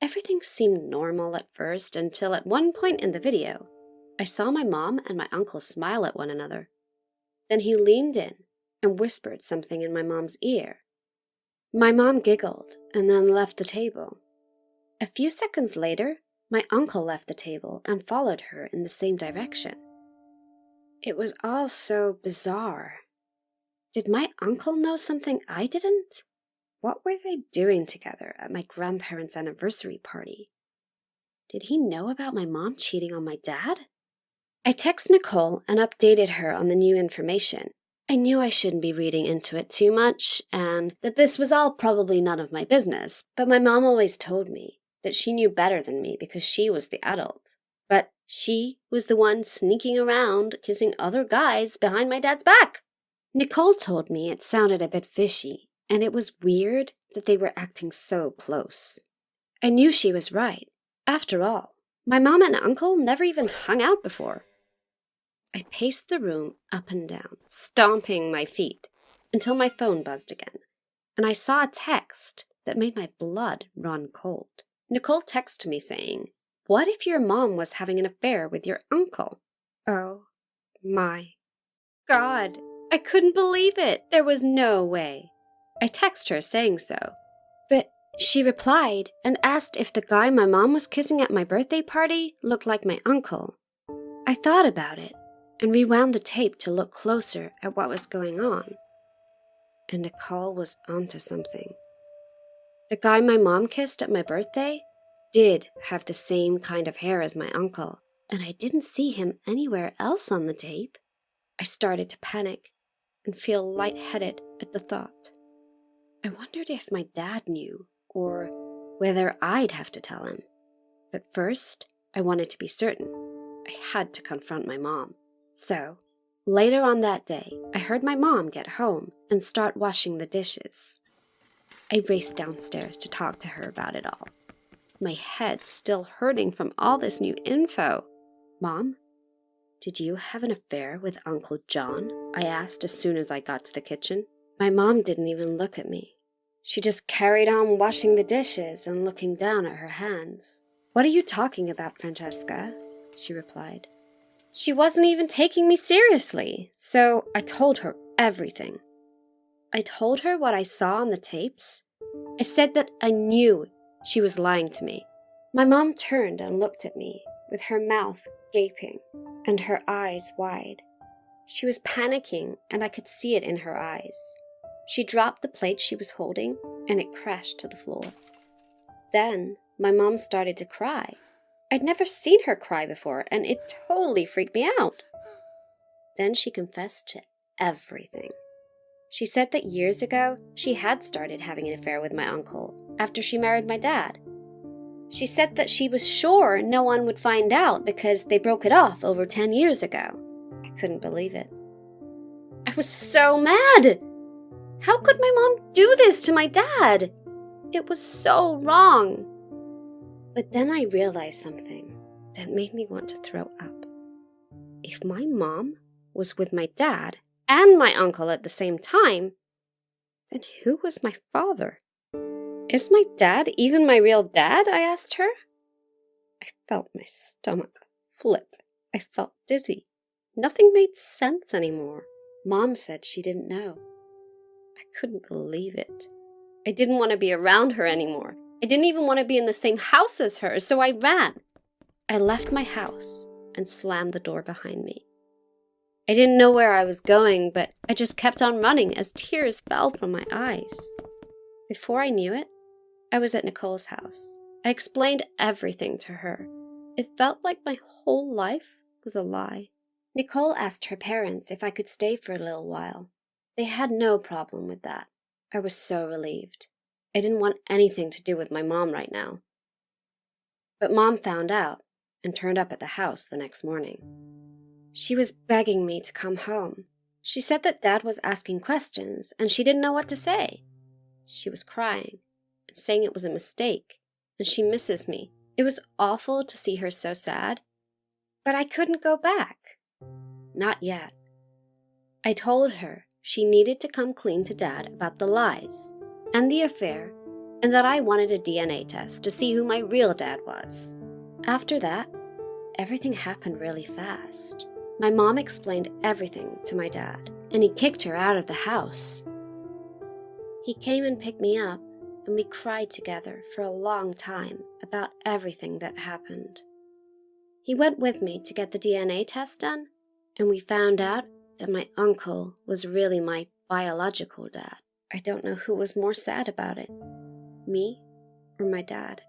Everything seemed normal at first until at one point in the video, I saw my mom and my uncle smile at one another. Then he leaned in and whispered something in my mom's ear. My mom giggled and then left the table. A few seconds later, my uncle left the table and followed her in the same direction. It was all so bizarre. Did my uncle know something I didn't? What were they doing together at my grandparents' anniversary party? Did he know about my mom cheating on my dad? I texted Nicole and updated her on the new information. I knew I shouldn't be reading into it too much, and that this was all probably none of my business, but my mom always told me that she knew better than me because she was the adult. But she was the one sneaking around, kissing other guys behind my dad's back. Nicole told me it sounded a bit fishy, and it was weird that they were acting so close. I knew she was right. After all, my mom and uncle never even hung out before. I paced the room up and down, stomping my feet, until my phone buzzed again, and I saw a text that made my blood run cold. Nicole texted me saying, "What if your mom was having an affair with your uncle?" Oh my God, I couldn't believe it. There was no way. I texted her saying so, but she replied and asked if the guy my mom was kissing at my birthday party looked like my uncle. I thought about it and rewound the tape to look closer at what was going on. And Nicole was onto something. The guy my mom kissed at my birthday did have the same kind of hair as my uncle, and I didn't see him anywhere else on the tape. I started to panic and feel lightheaded at the thought. I wondered if my dad knew, or whether I'd have to tell him. But first, I wanted to be certain. I had to confront my mom. So, later on that day, I heard my mom get home and start washing the dishes. I raced downstairs to talk to her about it all. My head still hurting from all this new info. "Mom, did you have an affair with Uncle John?" I asked as soon as I got to the kitchen. My mom didn't even look at me. She just carried on washing the dishes and looking down at her hands. "What are you talking about, Francesca?" she replied. She wasn't even taking me seriously, so I told her everything. I told her what I saw on the tapes. I said that I knew she was lying to me. My mom turned and looked at me, with her mouth gaping and her eyes wide. She was panicking, and I could see it in her eyes. She dropped the plate she was holding, and it crashed to the floor. Then my mom started to cry. I'd never seen her cry before, and it totally freaked me out. Then she confessed to everything. She said that years ago, she had started having an affair with my uncle after she married my dad. She said that she was sure no one would find out because they broke it off over 10 years ago. I couldn't believe it. I was so mad! How could my mom do this to my dad? It was so wrong. But then I realized something that made me want to throw up. If my mom was with my dad and my uncle at the same time, then who was my father? Is my dad even my real dad? I asked her. I felt my stomach flip. I felt dizzy. Nothing made sense anymore. Mom said she didn't know. I couldn't believe it. I didn't want to be around her anymore. I didn't even want to be in the same house as her, so I ran. I left my house and slammed the door behind me. I didn't know where I was going, but I just kept on running as tears fell from my eyes. Before I knew it, I was at Nicole's house. I explained everything to her. It felt like my whole life was a lie. Nicole asked her parents if I could stay for a little while. They had no problem with that. I was so relieved. I didn't want anything to do with my mom right now. But Mom found out and turned up at the house the next morning. She was begging me to come home. She said that Dad was asking questions and she didn't know what to say. She was crying and saying it was a mistake and she misses me. It was awful to see her so sad, but I couldn't go back. Not yet. I told her she needed to come clean to Dad about the lies and the affair and that I wanted a DNA test to see who my real dad was. After that, everything happened really fast. My mom explained everything to my dad, and he kicked her out of the house. He came and picked me up, and we cried together for a long time about everything that happened. He went with me to get the DNA test done, and we found out that my uncle was really my biological dad. I don't know who was more sad about it, me or my dad.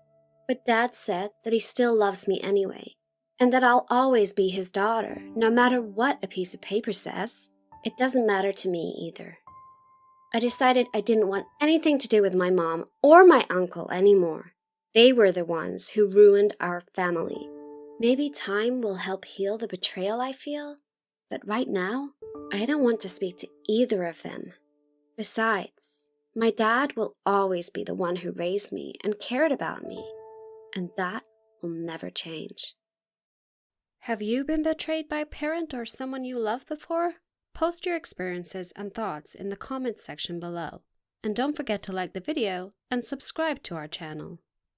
But Dad said that he still loves me anyway, and that I'll always be his daughter, no matter what a piece of paper says. It doesn't matter to me either. I decided I didn't want anything to do with my mom or my uncle anymore. They were the ones who ruined our family. Maybe time will help heal the betrayal I feel, but right now, I don't want to speak to either of them. Besides, my dad will always be the one who raised me and cared about me, and that will never change. Have you been betrayed by a parent or someone you love before? Post your experiences and thoughts in the comments section below. And don't forget to like the video and subscribe to our channel.